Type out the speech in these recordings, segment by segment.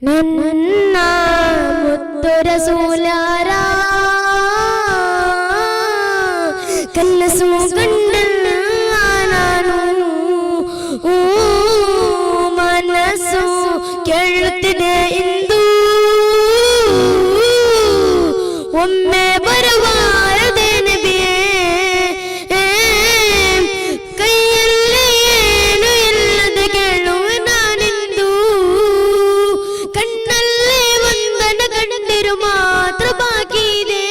ನನ್ನ ಮುದ್ದು ರಸೂಲರ ಕನಸು ಗಂಡನ ನಾನು ಮನಸ್ಸು ಕೇಳುತ್ತಿದೆ ಇಂದು ಒಮ್ಮೆ ಬರಬಾರದೆ ನಬಿಯೇ ಕೈಯಲ್ಲಿ ಏನು ಇಲ್ಲದೆ ಕೇಳುವ ನಾನಿಂದು ಕಣ್ಣಲ್ಲಿ ಒಂದನ್ನು ಕಂಡಿರು ಮಾತ್ರ ಬಾಕಿ ಇದೆ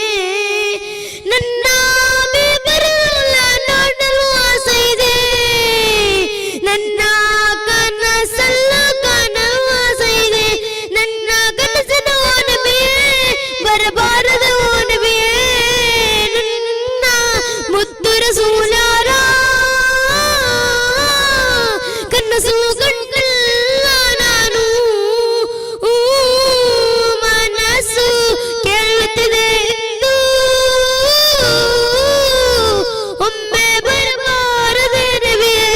ನನ್ನ ಬರಲ್ಲ ನೋಡಲು ಆಸೆ ಇದೆ ನನ್ನ ಕನಸಲ್ಲ ಕಾಣಲು ಆಸೆ ಇದೆ ನನ್ನ ಕನಸಿನ ನಬಿಯೇ ಬರಬಾರದ ನಬಿಯೇ ನನ್ನ ಮುದ್ದು ರಸೂಲರ ಕನಸು ಕಂಡಲ್ಲ ನಾನು ಮನಸ್ಸು ಕೇಳುತ್ತಿದೆ ಇಂದು ಒಮ್ಮೆ ಬರಬಾರದೆ ನಬಿಯೇ